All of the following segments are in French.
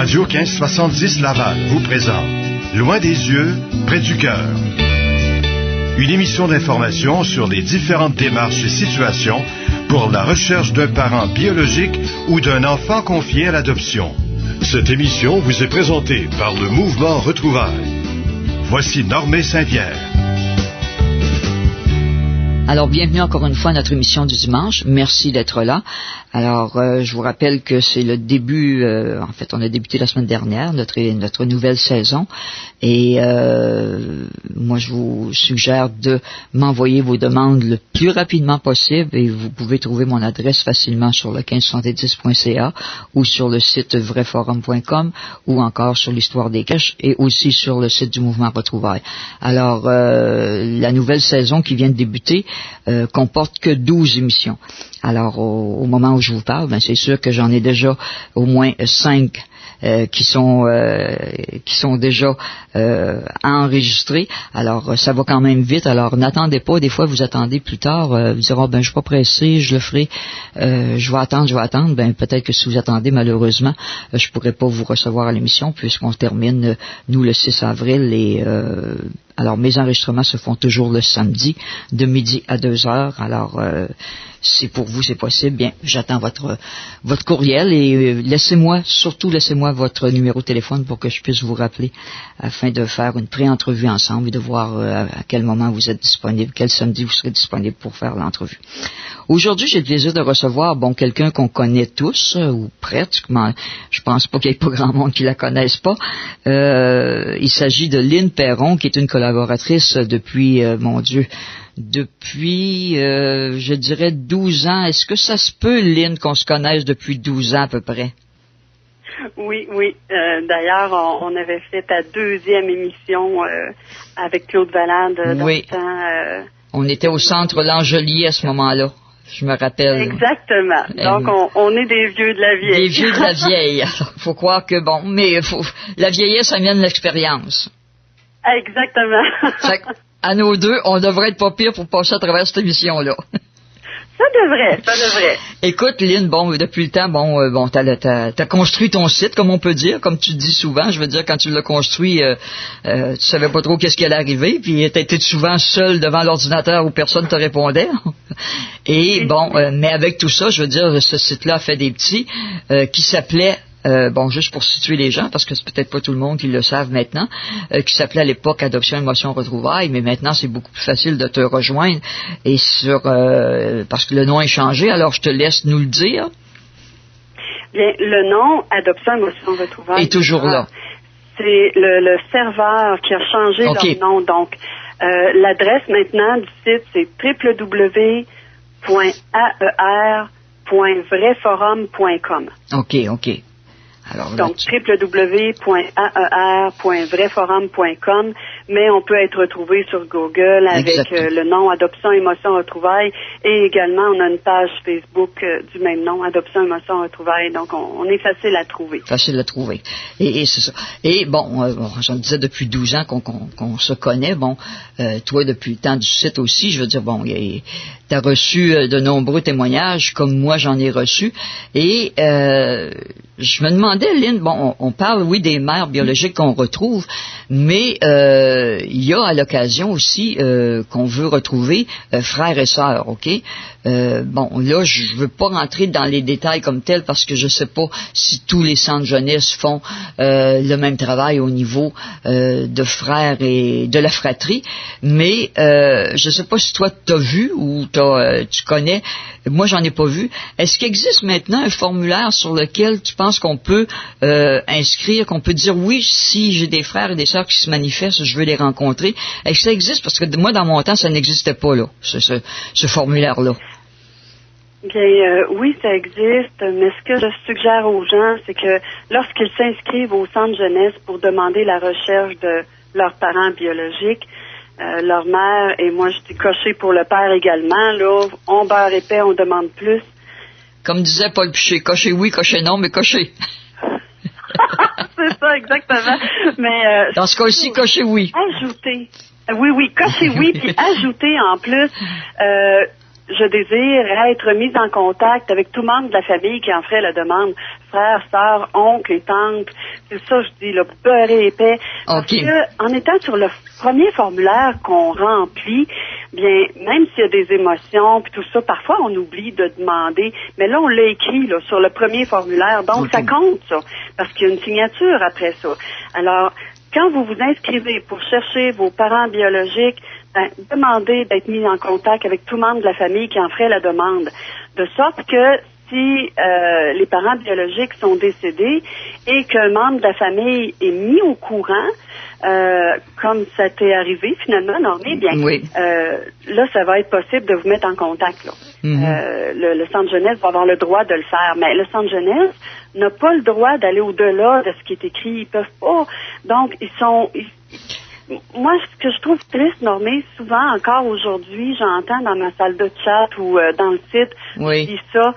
Radio 1570 Laval vous présente Loin des yeux, près du cœur. Une émission d'information sur les différentes démarches et situations pour la recherche d'un parent biologique ou d'un enfant confié à l'adoption. Cette émission vous est présentée par le Mouvement Retrouvailles. Voici Normé Saint-Pierre. Alors, bienvenue encore une fois à notre émission du dimanche. Merci d'être là. Alors, je vous rappelle que c'est le début, en fait, on a débuté la semaine dernière, notre nouvelle saison. Et moi, je vous suggère de m'envoyer vos demandes le plus rapidement possible. Et vous pouvez trouver mon adresse facilement sur le 1570.ca ou sur le site vraiforum.com ou encore sur l'Histoire des caches et aussi sur le site du Mouvement Retrouvailles. Alors, la nouvelle saison qui vient de débuter comporte que 12 émissions. Alors, au moment où je vous parle, c'est sûr que j'en ai déjà au moins 5 qui sont déjà enregistrés. Alors, ça va quand même vite. Alors, n'attendez pas. Des fois, vous attendez plus tard. Vous direz, je suis pas pressé, je le ferai. Je vais attendre. Peut-être que si vous attendez, malheureusement, je pourrai pas vous recevoir à l'émission puisqu'on termine, nous, le 6 avril. Et alors, mes enregistrements se font toujours le samedi, de midi à 2h. Alors, si pour vous c'est possible, bien, j'attends votre courriel et laissez-moi votre numéro de téléphone pour que je puisse vous rappeler afin de faire une pré-entrevue ensemble et de voir à quel moment vous êtes disponible, quel samedi vous serez disponible pour faire l'entrevue. Aujourd'hui, j'ai le plaisir de recevoir, quelqu'un qu'on connaît tous, ou pratiquement, je pense pas qu'il y ait pas grand monde qui la connaisse pas. Il s'agit de Lynn Perron, qui est une collaboratrice depuis, je dirais 12 ans. Est-ce que ça se peut, Lynn, qu'on se connaisse depuis 12 ans à peu près? Oui. D'ailleurs, on avait fait ta deuxième émission avec Claude Valade. Oui. On était au centre L'Angelier à ce moment-là. Je me rappelle. Exactement. Donc, on est des vieux de la vieille. Des vieux de la vieille. Faut croire que la vieillesse, ça vient de l'expérience. Exactement. À nos deux, on devrait être pas pire pour passer à travers cette émission-là. Ça devrait. Écoute, Lynn, depuis le temps, t'as construit ton site, comme on peut dire, comme tu dis souvent. Je veux dire, quand tu l'as construit, tu savais pas trop qu'est-ce qui allait arriver, puis t'étais souvent seul devant l'ordinateur où personne te répondait. Et mais avec tout ça, je veux dire, ce site-là a fait des petits qui s'appelaient juste pour situer les gens, parce que c'est peut-être pas tout le monde qui le savent maintenant, qui s'appelait à l'époque Adoption, Émotion, Retrouvailles, mais maintenant c'est beaucoup plus facile de te rejoindre et parce que le nom est changé, alors je te laisse nous le dire. Bien, le nom Adoption, Émotion, Retrouvailles est toujours là. C'est le serveur qui a changé leur nom, donc l'adresse maintenant du site c'est www.aer.vraiforum.com. OK. Alors, donc, www.aer.vraiforum.com, mais on peut être retrouvé sur Google avec le nom Adoption, Émotion, Retrouvailles, et également on a une page Facebook du même nom, Adoption, Émotion, Retrouvailles, donc on est facile à trouver. Facile à trouver. Et c'est ça. Et j'en disais depuis 12 ans qu'on se connaît, toi depuis le temps du site aussi, je veux dire, t'as reçu de nombreux témoignages, comme moi j'en ai reçu, et je me demandais, Lynn, on parle, oui, des mères biologiques qu'on retrouve, mais il y a à l'occasion aussi qu'on veut retrouver frères et sœurs, OK? Là, je veux pas rentrer dans les détails comme tels parce que je sais pas si tous les centres jeunesse font le même travail au niveau de frères et de la fratrie, mais je sais pas si toi t'as vu ou tu connais. Moi, j'en ai pas vu. Est-ce qu'il existe maintenant un formulaire sur lequel tu penses qu'on peut inscrire, qu'on peut dire oui, si j'ai des frères et des sœurs qui se manifestent, je veux les rencontrer. Est-ce que ça existe? Parce que moi, dans mon temps, ça n'existait pas, là, ce formulaire-là. Bien, oui, ça existe, mais ce que je suggère aux gens, c'est que lorsqu'ils s'inscrivent au centre jeunesse pour demander la recherche de leurs parents biologiques, leur mère, et moi je dis cocher pour le père également, là, on beurre épais, on demande plus. Comme disait Paul Piché, cocher oui, cocher non, mais cocher. C'est ça, exactement. Mais dans ce cas-ci, cocher oui. Ajouter. Oui, cocher oui, puis ajouter en plus je désire être mise en contact avec tout membre de la famille qui en ferait la demande. Frères, sœurs, oncles et tantes. C'est ça, je dis, là, beurré épais. Parce que, en étant sur le premier formulaire qu'on remplit, bien, même s'il y a des émotions puis tout ça, parfois on oublie de demander. Mais là, on l'a écrit, là, sur le premier formulaire. Donc, ça compte, ça. Parce qu'il y a une signature après ça. Alors, quand vous vous inscrivez pour chercher vos parents biologiques, demandez d'être mis en contact avec tout membre de la famille qui en ferait la demande. De sorte que si les parents biologiques sont décédés et qu'un membre de la famille est mis au courant, comme ça t'est arrivé finalement, Normé, bien, là, ça va être possible de vous mettre en contact. Là. Le centre jeunesse va avoir le droit de le faire, mais le centre jeunesse n'a pas le droit d'aller au-delà de ce qui est écrit. Ils peuvent pas. Donc, moi, ce que je trouve triste, Normé, souvent encore aujourd'hui, j'entends dans ma salle de chat ou dans le site, je dis ça,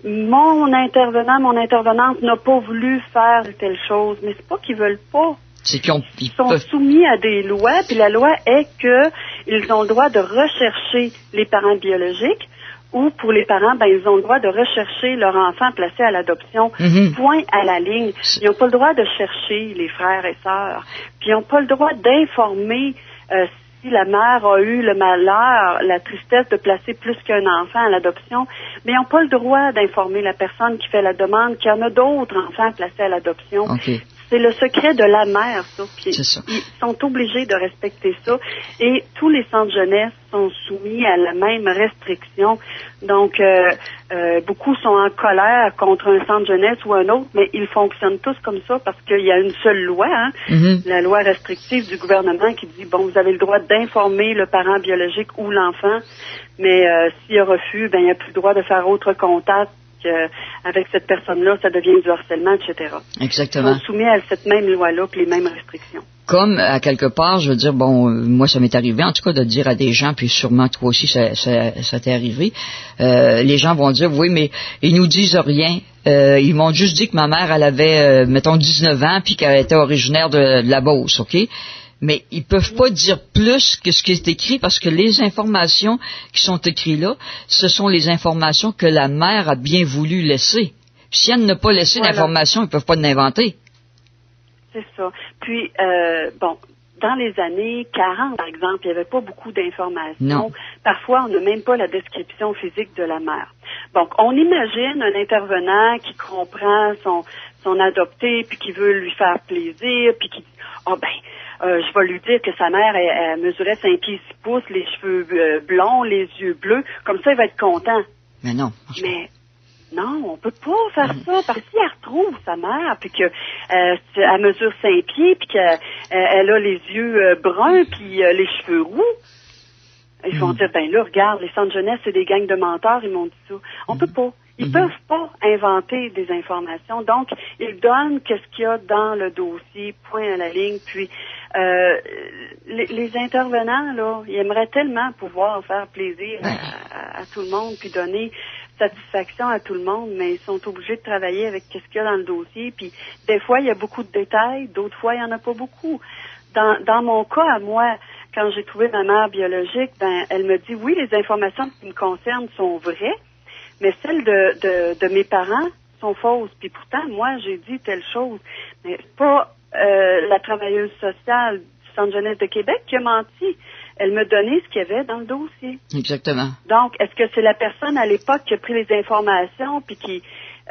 mon intervenante n'a pas voulu faire telle chose, mais c'est pas qu'ils veulent pas. Ils sont soumis à des lois, puis la loi est que ils ont le droit de rechercher les parents biologiques, ou pour les parents, ils ont le droit de rechercher leur enfant placé à l'adoption, point à la ligne. Ils n'ont pas le droit de chercher les frères et sœurs. Puis ils n'ont pas le droit d'informer si la mère a eu le malheur, la tristesse de placer plus qu'un enfant à l'adoption, mais ils n'ont pas le droit d'informer la personne qui fait la demande qu'il y en a d'autres enfants placés à l'adoption. C'est le secret de la mère, ça. Puis ils sont obligés de respecter ça. Et tous les centres jeunesse sont soumis à la même restriction. Donc, beaucoup sont en colère contre un centre jeunesse ou un autre, mais ils fonctionnent tous comme ça parce qu'il y a une seule loi, la loi restrictive du gouvernement qui dit, bon, vous avez le droit d'informer le parent biologique ou l'enfant, mais s'il y a refus, il n'y a plus le droit de faire autre contact. Avec cette personne-là, ça devient du harcèlement, etc. Exactement. Ils sont soumis à cette même loi-là puis les mêmes restrictions. Comme, à quelque part, je veux dire, moi, ça m'est arrivé, en tout cas, de dire à des gens, puis sûrement toi aussi, ça t'est arrivé, les gens vont dire, oui, mais ils nous disent rien. Ils m'ont juste dit que ma mère, elle avait, mettons, 19 ans, puis qu'elle était originaire de la Beauce, OK? Mais ils peuvent pas dire plus que ce qui est écrit parce que les informations qui sont écrites là, ce sont les informations que la mère a bien voulu laisser. Puis si elle n'a pas laissé l'information, ils peuvent pas l'inventer. C'est ça. Puis, dans les années 40, par exemple, il n'y avait pas beaucoup d'informations. Non. Parfois, on n'a même pas la description physique de la mère. Donc, on imagine un intervenant qui comprend son adopté, puis qui veut lui faire plaisir, puis qui dit, je vais lui dire que sa mère, elle mesurait 5 pieds 6 pouces, les cheveux blonds, les yeux bleus. Comme ça, il va être content. Mais non. Mais non, on peut pas faire ça. Parce que si elle retrouve sa mère, puis que elle mesure 5 pieds, puis qu'elle a les yeux bruns, puis les cheveux roux, ils vont dire, là, regarde, les centres jeunesse, c'est des gangs de menteurs, ils m'ont dit ça. On peut pas. Ils peuvent pas inventer des informations. Donc, ils donnent qu'est-ce qu'il y a dans le dossier, point à la ligne. Puis, les intervenants, là, ils aimeraient tellement pouvoir faire plaisir à tout le monde, puis donner satisfaction à tout le monde, mais ils sont obligés de travailler avec qu'est-ce qu'il y a dans le dossier. Puis, des fois, il y a beaucoup de détails, d'autres fois, il y en a pas beaucoup. Dans mon cas, à moi, quand j'ai trouvé ma mère biologique, elle me dit, oui, les informations qui me concernent sont vraies, mais celles de mes parents sont fausses. Puis pourtant, moi, j'ai dit telle chose. Mais c'est pas la travailleuse sociale du Centre jeunesse de Québec qui a menti. Elle me donnait ce qu'il y avait dans le dossier. Exactement. Donc, est-ce que c'est la personne à l'époque qui a pris les informations puis qui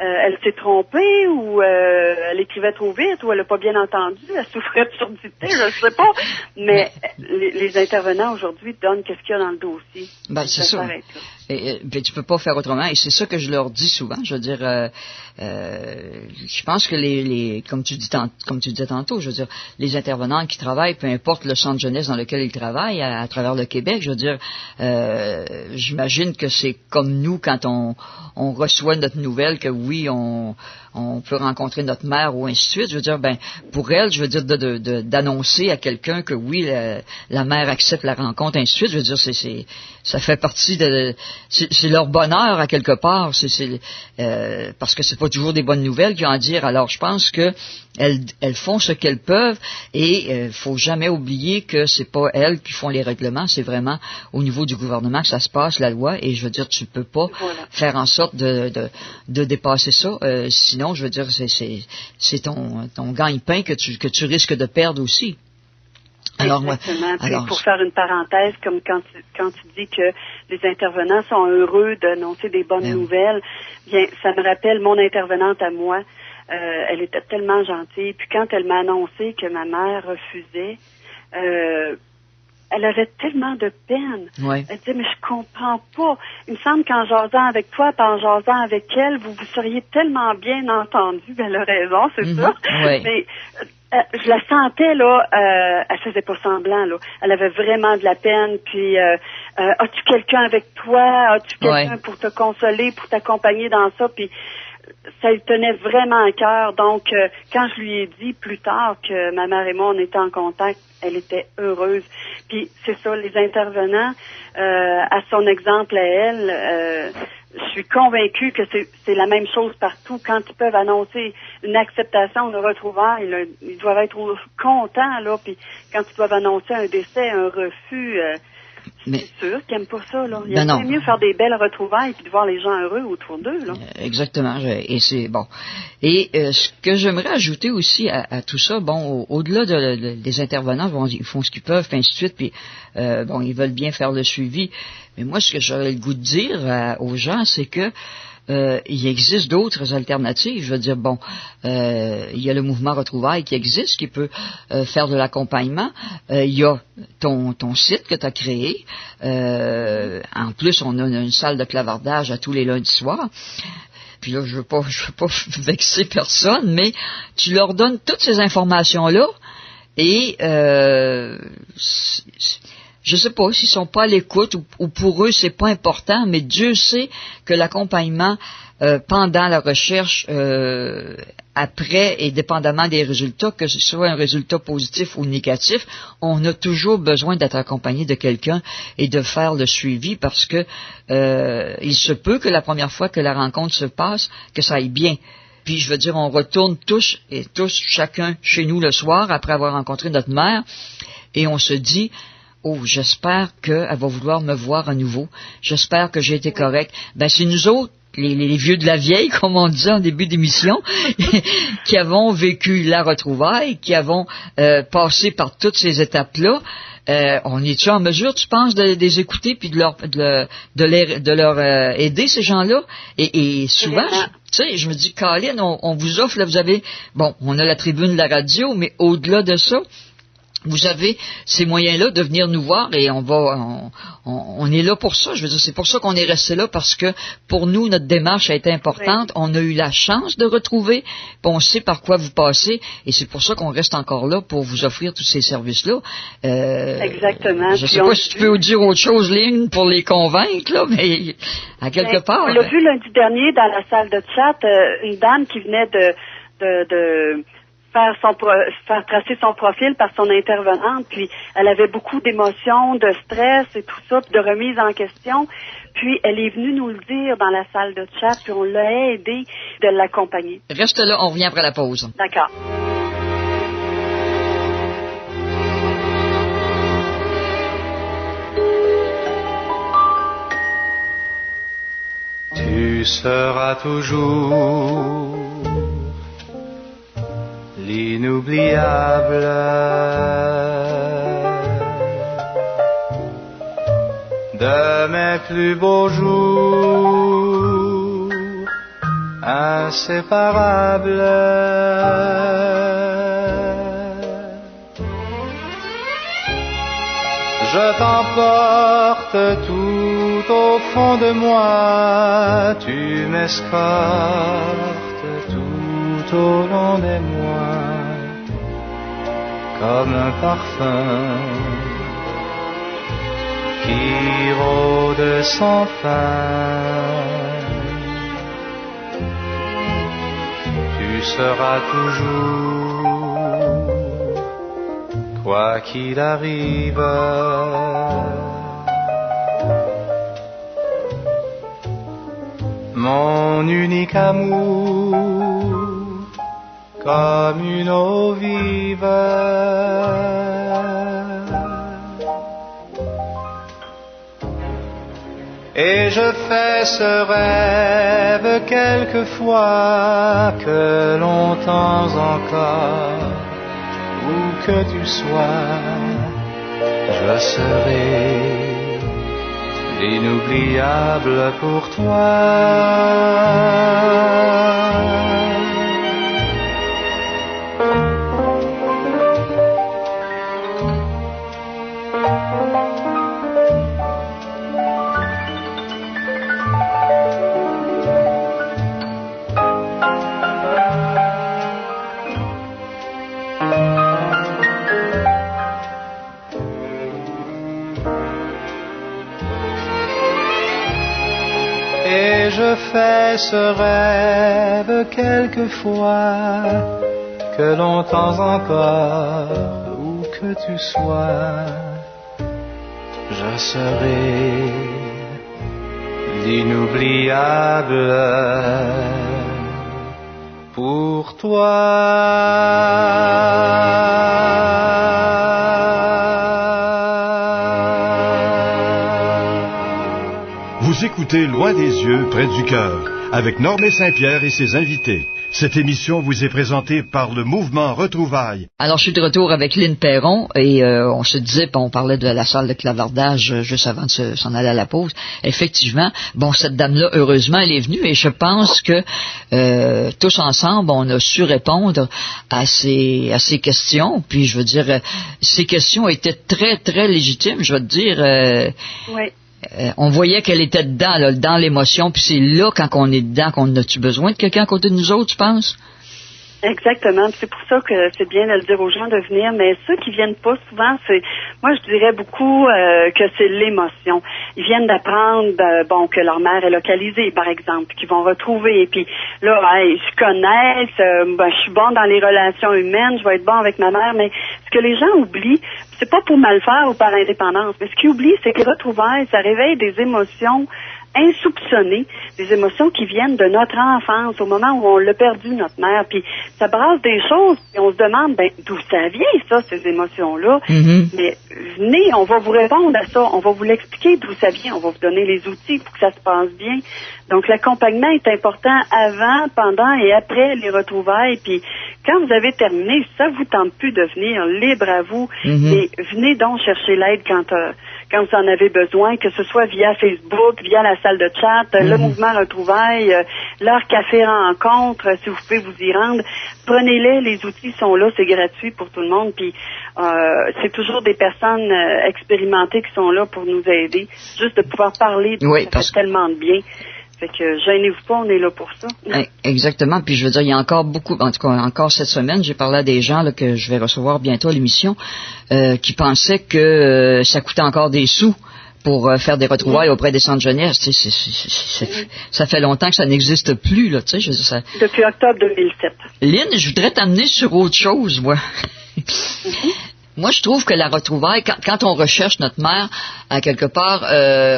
elle s'est trompée ou elle écrivait trop vite ou elle n'a pas bien entendu, elle souffrait de surdité, je ne sais pas. Mais les intervenants aujourd'hui donnent qu'est-ce qu'il y a dans le dossier. C'est ça. Et tu peux pas faire autrement. Et c'est ça que je leur dis souvent. Je veux dire, je pense que comme tu disais tantôt, je veux dire, les intervenants qui travaillent, peu importe le centre jeunesse dans lequel ils travaillent à travers le Québec, je veux dire, j'imagine que c'est comme nous quand on reçoit notre nouvelle que oui, on peut rencontrer notre mère ou ainsi de suite. Je veux dire, pour elle, je veux dire, d'annoncer à quelqu'un que oui, la mère accepte la rencontre, ainsi de suite. Je veux dire, ça fait partie c'est leur bonheur à quelque part, parce que c'est pas toujours des bonnes nouvelles qu'ils ont à dire. Alors je pense que elles font ce qu'elles peuvent et faut jamais oublier que c'est pas elles qui font les règlements, c'est vraiment au niveau du gouvernement que ça se passe, la loi, et je veux dire tu peux pas faire en sorte de dépasser ça, sinon je veux dire c'est ton gagne-pain que tu risques de perdre aussi. Alors, exactement. Puis pour faire une parenthèse, comme quand tu dis que les intervenants sont heureux d'annoncer des bonnes nouvelles, bien, ça me rappelle mon intervenante à moi. Elle était tellement gentille. Puis quand elle m'a annoncé que ma mère refusait, elle avait tellement de peine. Ouais. Elle disait, mais je comprends pas. Il me semble qu'en jasant avec toi, puis en jasant avec elle, vous seriez tellement bien entendus. Elle a raison, c'est ça. Ouais. Mais je la sentais, là, elle faisait pas semblant, là. Elle avait vraiment de la peine, puis as-tu quelqu'un avec toi? As-tu quelqu'un pour te consoler, pour t'accompagner dans ça? Puis ça lui tenait vraiment à cœur. Donc, quand je lui ai dit plus tard que ma mère et moi, on était en contact, elle était heureuse. Puis c'est ça, les intervenants, à son exemple à elle, je suis convaincue que c'est la même chose partout. Quand ils peuvent annoncer une acceptation de retrouvailles, là, ils doivent être contents, là. Puis quand ils doivent annoncer un décès, un refus, c'est sûr qu'ils n'aiment pas ça, là. Il y a bien mieux faire des belles retrouvailles puis de voir les gens heureux autour d'eux, là. Exactement. Et c'est bon. Et ce que j'aimerais ajouter aussi à tout ça, bon, au-delà des intervenants, bon, ils font ce qu'ils peuvent, puis ainsi de suite, puis bon, ils veulent bien faire le suivi. Mais moi, ce que j'aurais le goût de dire aux gens, c'est que il existe d'autres alternatives. Je veux dire, bon, il y a le mouvement Retrouvailles qui existe, qui peut faire de l'accompagnement. Il y a ton site que tu as créé. En plus, on a une salle de clavardage à tous les lundis soirs. Puis là, je veux pas vexer personne, mais tu leur donnes toutes ces informations-là et je sais pas s'ils sont pas à l'écoute ou pour eux c'est pas important, mais Dieu sait que l'accompagnement pendant la recherche, après et dépendamment des résultats, que ce soit un résultat positif ou négatif, on a toujours besoin d'être accompagné de quelqu'un et de faire le suivi parce que il se peut que la première fois que la rencontre se passe, que ça aille bien. Puis je veux dire, on retourne tous chacun chez nous le soir après avoir rencontré notre mère et on se dit, oh, j'espère qu'elle va vouloir me voir à nouveau. J'espère que j'ai été correct. Ben, c'est nous autres, les vieux de la vieille, comme on disait en début d'émission, qui avons vécu la retrouvaille, qui avons passé par toutes ces étapes-là. On est-tu en mesure, tu penses, de les écouter puis de leur aider, ces gens-là? Et souvent, tu sais, je me dis, Colin, on vous offre, là, vous avez, bon, on a la tribune de la radio, mais au-delà de ça, vous avez ces moyens-là de venir nous voir et on est là pour ça. Je veux dire, c'est pour ça qu'on est resté là parce que pour nous, notre démarche a été importante. Oui. On a eu la chance de retrouver, puis on sait par quoi vous passez et c'est pour ça qu'on reste encore là pour vous offrir tous ces services-là. Exactement. Je sais pas si tu peux dire autre chose, Lynn, pour les convaitre, là, mais à quelque part. On l'a vu lundi dernier dans la salle de chat, une dame qui venait de faire tracer son profil par son intervenante, puis elle avait beaucoup d'émotions, de stress et tout ça, puis de remise en question. Puis elle est venue nous le dire dans la salle de chat, puis on l'a aidé de l'accompagner. Reste là, on revient après la pause. D'accord. Tu seras toujours l'inoubliable de mes plus beaux jours, inséparables. Je t'emporte tout au fond de moi, tu m'escortes tout au long des mois, comme un parfum qui rôde sans fin. Tu seras toujours, quoi qu'il arrive, mon unique amour, comme une eau vive. Et je fais ce rêve quelquefois que longtemps encore, où que tu sois, je serai l'inoubliable pour toi. Et je fais ce rêve quelquefois, que longtemps encore, où que tu sois, je serai l'inoubliable pour toi. Vous écoutez Loin des yeux, près du cœur, avec Normé Saint-Pierre et ses invités. Cette émission vous est présentée par le mouvement Retrouvailles. Alors, je suis de retour avec Lynn Perron et on se disait, on parlait de la salle de clavardage juste avant de s'en aller à la pause. Effectivement, cette dame-là, heureusement, elle est venue et je pense que tous ensemble, on a su répondre à ces questions. Puis, je veux dire, ces questions étaient très, très légitimes, je veux te dire. Oui. On voyait qu'elle était dedans, là, dans l'émotion, puis c'est là, quand on est dedans, qu'on a-tu besoin de quelqu'un à côté de nous autres, tu penses? Exactement. C'est pour ça que c'est bien de le dire aux gens de venir, mais ceux qui viennent pas souvent, moi je dirais beaucoup que c'est l'émotion. Ils viennent d'apprendre, que leur mère est localisée, par exemple, qu'ils vont retrouver, et puis là, ils se connaissent, je suis bon dans les relations humaines, je vais être bon avec ma mère, mais ce que les gens oublient, c'est pas pour mal faire ou par indépendance, mais ce qu'ils oublient, c'est que retrouvailles, ça réveille des émotions insoupçonnées, des émotions qui viennent de notre enfance, au moment où on l'a perdu, notre mère, puis ça brasse des choses, et on se demande, d'où ça vient, ça, ces émotions-là? Mm-hmm. Mais venez, on va vous répondre à ça, on va vous l'expliquer d'où ça vient, on va vous donner les outils pour que ça se passe bien. Donc, l'accompagnement est important avant, pendant et après les retrouvailles, puis quand vous avez terminé, ça vous tente plus de venir, libre à vous, et venez donc chercher l'aide quand vous en avez besoin, que ce soit via Facebook, via la salle de chat, le mouvement Retrouvailles, leur café rencontre, si vous pouvez vous y rendre, prenez-les, les outils sont là, c'est gratuit pour tout le monde, puis c'est toujours des personnes expérimentées qui sont là pour nous aider, juste de pouvoir parler, ça fait tellement de bien. Fait que gênez-vous pas, on est là pour ça. Exactement. Puis je veux dire, il y a encore beaucoup, en tout cas encore cette semaine, j'ai parlé à des gens là, que je vais recevoir bientôt à l'émission, qui pensaient que ça coûtait encore des sous pour faire des retrouvailles auprès des centres jeunesse. Tu sais, ça fait longtemps que ça n'existe plus, là, tu sais. Depuis octobre 2007. Lynn, je voudrais t'amener sur autre chose, moi. Moi, je trouve que la retrouvaille, quand on recherche notre mère, à quelque part,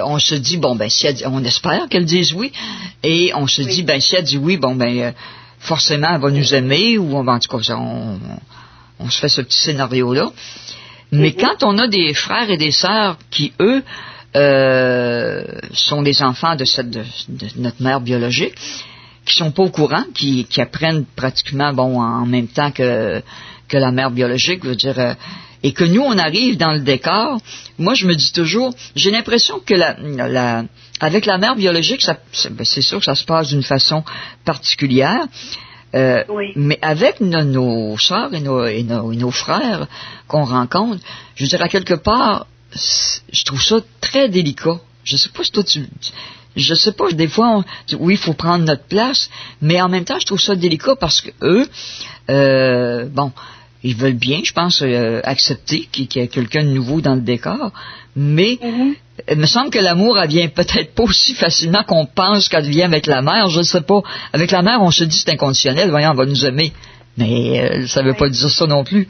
on se dit, si elle dit, on espère qu'elle dise oui, et on se dit, si elle dit oui, forcément, elle va nous aimer, ou en tout cas, on se fait ce petit scénario-là. Mais quand on a des frères et des sœurs qui, eux, sont les enfants de notre mère biologique, qui sont pas au courant, qui apprennent pratiquement, en même temps que la mère biologique, je veux dire, et que nous, on arrive dans le décor, moi, je me dis toujours, j'ai l'impression que avec la mère biologique, c'est sûr que ça se passe d'une façon particulière, mais avec nos sœurs et nos frères qu'on rencontre, je veux dire, à quelque part, je trouve ça très délicat. Je sais pas si toi, je sais pas, des fois, oui, il faut prendre notre place, mais en même temps, je trouve ça délicat parce que eux, ils veulent bien, je pense, accepter qu'il y a quelqu'un de nouveau dans le décor, mais il me semble que l'amour, elle vient peut-être pas aussi facilement qu'on pense qu'elle vient avec la mère, je ne sais pas. Avec la mère, on se dit c'est inconditionnel, voyons, on va nous aimer, mais ça veut pas dire ça non plus.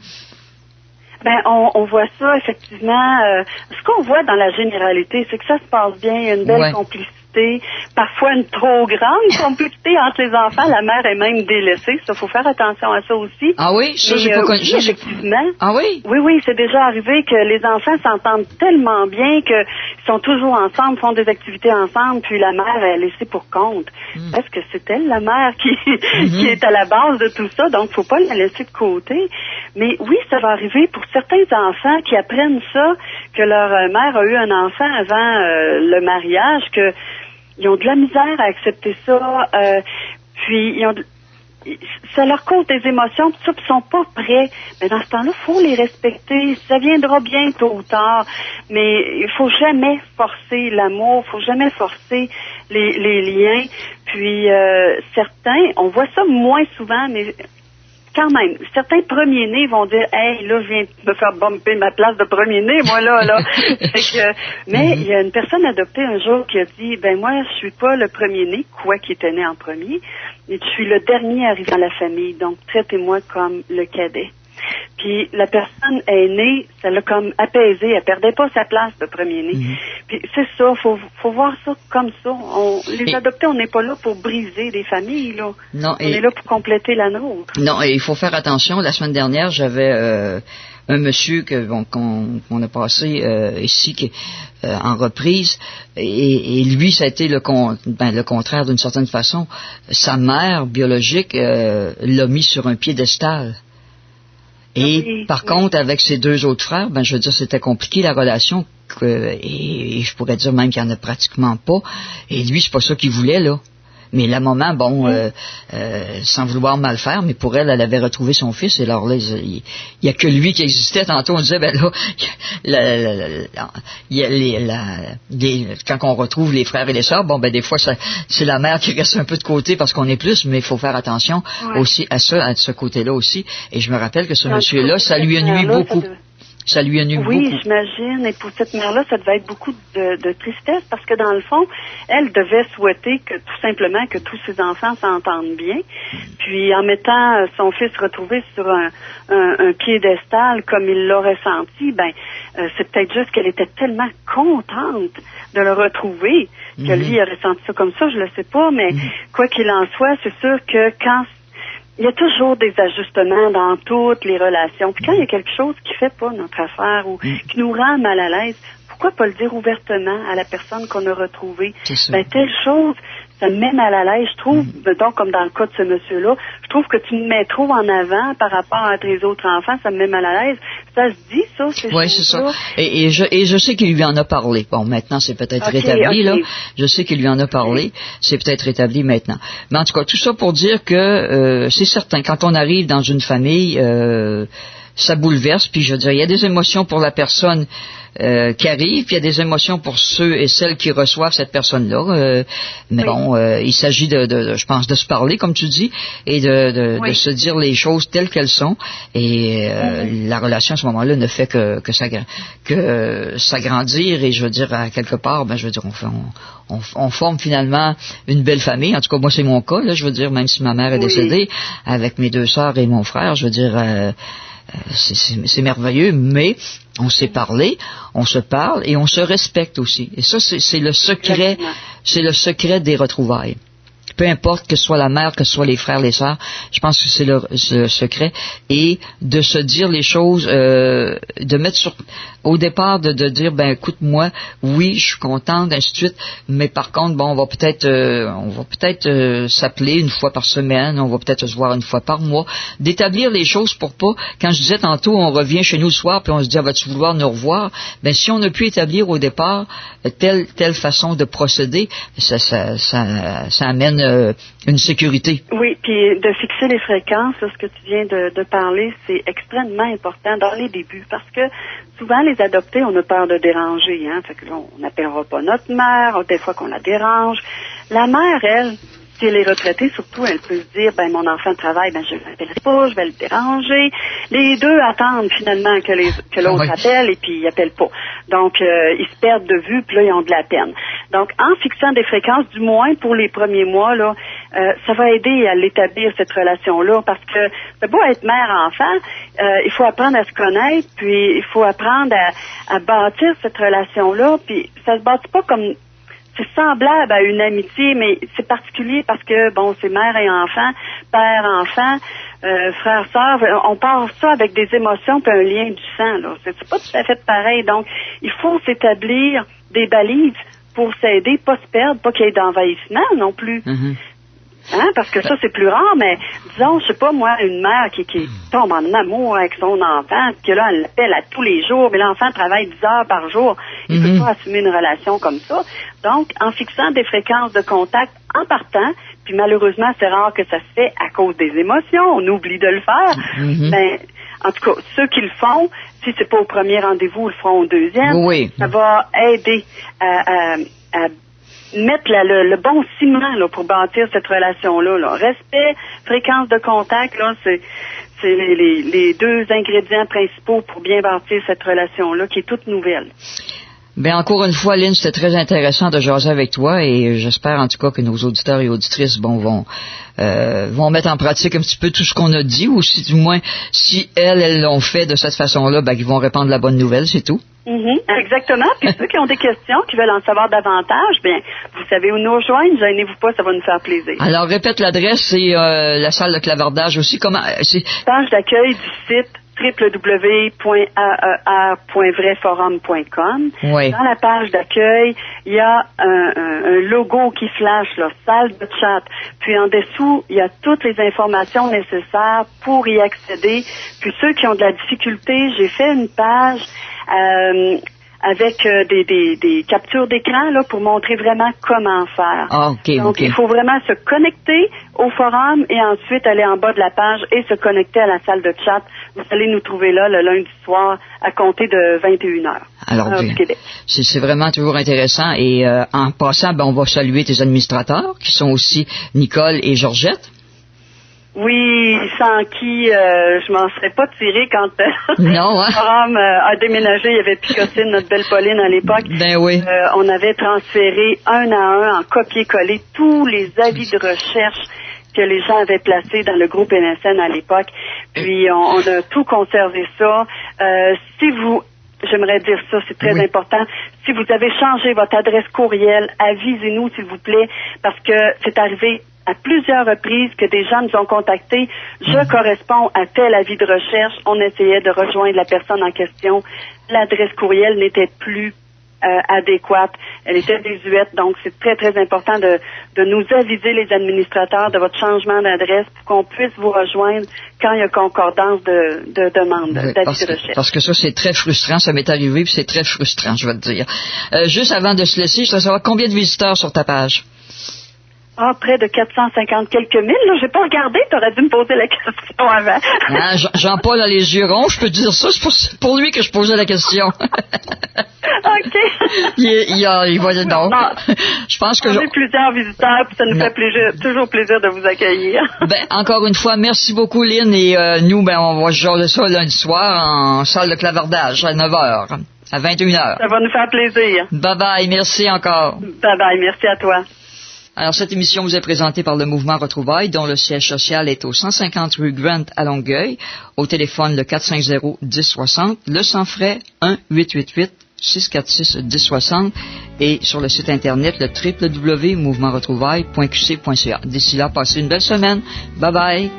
On voit ça, effectivement. Ce qu'on voit dans la généralité, c'est que ça se passe bien, il y a une belle complicité. complicité, parfois une trop grande complicité entre les enfants. La mère est même délaissée. Ça, faut faire attention à ça aussi. Ah oui? Ça, j'ai pas connu. Oui, effectivement. Ah oui? Oui, c'est déjà arrivé que les enfants s'entendent tellement bien qu'ils sont toujours ensemble, font des activités ensemble, puis la mère est laissée pour compte. Parce que c'est elle, la mère, qui est à la base de tout ça, donc faut pas la laisser de côté. Mais oui, ça va arriver pour certains enfants qui apprennent ça, que leur mère a eu un enfant avant le mariage, que ils ont de la misère à accepter ça, puis ça leur cause des émotions, tout ça, puis ils sont pas prêts. Mais dans ce temps-là, faut les respecter. Ça viendra bien tôt ou tard. Mais il faut jamais forcer l'amour, faut jamais forcer les liens. Puis certains, on voit ça moins souvent, mais quand même, certains premiers-nés vont dire « Hey, là, je viens de me faire bumper ma place de premier-né, moi, là. » Mais il y a une personne adoptée un jour qui a dit « Ben moi, je suis pas le premier-né, quoi qu'il était né en premier, et je suis le dernier arrivé dans la famille, donc traitez-moi comme le cadet. » Puis la personne aînée, ça l'a comme apaisé, elle perdait pas sa place de premier-né. Puis c'est ça, faut voir ça comme ça. Les adoptés, on n'est pas là pour briser des familles, là. Non, on est là pour compléter la nôtre. Non, et il faut faire attention. La semaine dernière, j'avais un monsieur qu'on a passé ici en reprise, et lui, ça a été le contraire d'une certaine façon. Sa mère biologique l'a mis sur un piédestal. Et par contre, avec ses deux autres frères, je veux dire, c'était compliqué la relation, et je pourrais dire même qu'il n'y en a pratiquement pas. Et lui, c'est pas ça qu'il voulait, là. Mais la maman, sans vouloir mal faire, mais pour elle, elle avait retrouvé son fils, et alors là, il y a que lui qui existait. Tantôt, on disait, quand on retrouve les frères et les sœurs, des fois, c'est la mère qui reste un peu de côté parce qu'on est plus, mais il faut faire attention aussi à ce côté-là aussi. Et je me rappelle que ce monsieur-là, ça lui a nuit beaucoup. Ça lui a nuit beaucoup. Oui, j'imagine. Et pour cette mère-là, ça devait être beaucoup de tristesse parce que dans le fond, elle devait souhaiter que tout simplement que tous ses enfants s'entendent bien. Puis en mettant son fils retrouvé sur un piédestal comme il l'aurait senti, c'est peut-être juste qu'elle était tellement contente de le retrouver que lui aurait senti ça comme ça, je le sais pas, mais quoi qu'il en soit, c'est sûr que quand il y a toujours des ajustements dans toutes les relations. Puis quand il y a quelque chose qui fait pas notre affaire ou qui nous rend mal à l'aise, pourquoi pas le dire ouvertement à la personne qu'on a retrouvée? Telle chose, ça me met mal à l'aise, je trouve, donc comme dans le cas de ce monsieur-là, je trouve que tu me mets trop en avant par rapport à tes autres enfants, ça me met mal à l'aise. Ça se dit, ça, Oui, c'est ça. Et je sais qu'il lui en a parlé. Bon, maintenant, c'est peut-être rétabli, là. Je sais qu'il lui en a parlé. C'est peut-être rétabli maintenant. Mais en tout cas, tout ça pour dire que c'est certain, quand on arrive dans une famille, ça bouleverse, puis je veux dire, il y a des émotions pour la personne qui arrive, puis il y a des émotions pour ceux et celles qui reçoivent cette personne-là. Mais bon, il s'agit je pense, de se parler, comme tu dis, et de se dire les choses telles qu'elles sont. Et la relation à ce moment-là ne fait que s'agrandir. Et je veux dire, à quelque part, je veux dire, on forme finalement une belle famille. En tout cas, moi, c'est mon cas, là. Je veux dire, même si ma mère est décédée, avec mes deux sœurs et mon frère, je veux dire, c'est merveilleux, mais on s'est parlé, on se parle et on se respecte aussi. Et ça, c'est le secret, c'est le secret des retrouvailles. Peu importe que ce soit la mère, que ce soit les frères, les sœurs, je pense que c'est le secret. Et de se dire les choses, de mettre au départ, de dire, écoute, moi, oui, je suis contente, ainsi de suite, mais par contre, on va peut-être s'appeler une fois par semaine, on va peut-être se voir une fois par mois, d'établir les choses pour pas, quand je disais tantôt, on revient chez nous le soir, puis on se dit, vas-tu vouloir nous revoir? Si on a pu établir au départ telle façon de procéder, ça amène une sécurité. Oui, puis de fixer les fréquences, ce que tu viens de parler, c'est extrêmement important dans les débuts, parce que souvent les adoptés, on a peur de déranger, fait que là, on n'appellera pas notre mère, des fois qu'on la dérange. La mère, elle, si elle est retraitée, surtout, elle peut se dire, mon enfant travaille, je ne l'appellerai pas, je vais le déranger. Les deux attendent finalement que l'autre appelle et puis ils n'appellent pas. Donc, ils se perdent de vue, puis là, ils ont de la peine. Donc, en fixant des fréquences, du moins pour les premiers mois, là, ça va aider à l'établir, cette relation-là, parce que c'est beau être mère-enfant, il faut apprendre à se connaître, puis il faut apprendre à bâtir cette relation-là, puis ça se bâtit pas comme c'est semblable à une amitié, mais c'est particulier parce que, bon, c'est mère et enfant, père-enfant, frère-sœur, on part ça avec des émotions puis un lien du sang, là. C'est pas tout à fait pareil. Donc, il faut s'établir des balises pour s'aider, pas se perdre, pas qu'il y ait d'envahissement non plus. Mm-hmm. Hein, parce que ça, c'est plus rare, mais disons, je sais pas, moi, une mère qui tombe en amour avec son enfant, que là, elle l'appelle à tous les jours, mais l'enfant travaille 10 heures par jour. Il peut pas assumer une relation comme ça. Donc, en fixant des fréquences de contact en partant, puis malheureusement, c'est rare que ça se fait à cause des émotions, on oublie de le faire, ben, en tout cas, ceux qui le font, si c'est pas au premier rendez-vous, ils le feront au deuxième. Oui. Ça va aider à mettre le bon ciment là, pour bâtir cette relation-là. Là. Respect, fréquence de contact, là, c'est les deux ingrédients principaux pour bien bâtir cette relation-là, qui est toute nouvelle. Ben encore une fois, Lynn, c'était très intéressant de jaser avec toi et j'espère en tout cas que nos auditeurs et auditrices vont mettre en pratique un petit peu tout ce qu'on a dit, ou si du moins, si elles l'ont fait de cette façon-là, ben ils vont répandre la bonne nouvelle, c'est tout. Exactement. Puis ceux qui ont des questions, qui veulent en savoir davantage, bien, vous savez où nous rejoindre, gênez-vous pas, ça va nous faire plaisir. Alors, répète l'adresse, c'est la salle de clavardage aussi. Comment c'est page d'accueil du site www.aer.vraiforum.com. Oui. Dans la page d'accueil, il y a un logo qui flash, là, salle de chat. Puis en dessous, il y a toutes les informations nécessaires pour y accéder. Puis ceux qui ont de la difficulté, j'ai fait une page avec des captures d'écran là pour montrer vraiment comment faire. Ah, OK. Donc, il faut vraiment se connecter au forum et ensuite aller en bas de la page et se connecter à la salle de chat. Vous allez nous trouver là le lundi soir à compter de 21h. Alors, du Québec. C'est vraiment toujours intéressant. Et en passant, ben, on va saluer tes administrateurs qui sont aussi Nicole et Georgette. Oui, sans qui je m'en serais pas tirée quand non, hein? le forum a déménagé. Il y avait Picocine, notre belle Pauline à l'époque. Ben oui. On avait transféré un à un, en copier-coller, tous les avis de recherche que les gens avaient placés dans le groupe MSN à l'époque. Puis on a tout conservé ça. J'aimerais dire ça, c'est très important. Si vous avez changé votre adresse courriel, avisez-nous s'il vous plaît, parce que c'est arrivé à plusieurs reprises que des gens nous ont contactés. Je corresponds à tel avis de recherche. On essayait de rejoindre la personne en question. L'adresse courriel n'était plus adéquate. Elle était désuète. Donc, c'est très, très important de nous aviser, les administrateurs, de votre changement d'adresse pour qu'on puisse vous rejoindre quand il y a concordance de demande d'avis de recherche. Parce que ça, c'est très frustrant. Ça m'est arrivé, puis c'est très frustrant, je vais te dire. Juste avant de se laisser, je voudrais savoir combien de visiteurs sur ta page? Près de 450 quelques mille. Là, j'ai pas regardé. T'aurais dû me poser la question avant. Ah, Jean-Paul a les yeux ronds. Je peux te dire ça. C'est pour lui que je posais la question. OK. il va dire non. Je pense que on a plusieurs visiteurs, puis ça nous fait toujours plaisir de vous accueillir. Ben, encore une fois, merci beaucoup, Lynn. Et nous, ben, on va jaser ça lundi soir en salle de clavardage à 9h, à 21h. Ça va nous faire plaisir. Bye-bye. Merci encore. Bye-bye. Merci à toi. Alors, cette émission vous est présentée par le Mouvement Retrouvailles, dont le siège social est au 150 rue Grant à Longueuil, au téléphone le 450-1060, le sans frais 1-888-646-1060 et sur le site internet le www.mouvementretrouvailles.qc.ca. D'ici là, passez une belle semaine. Bye bye.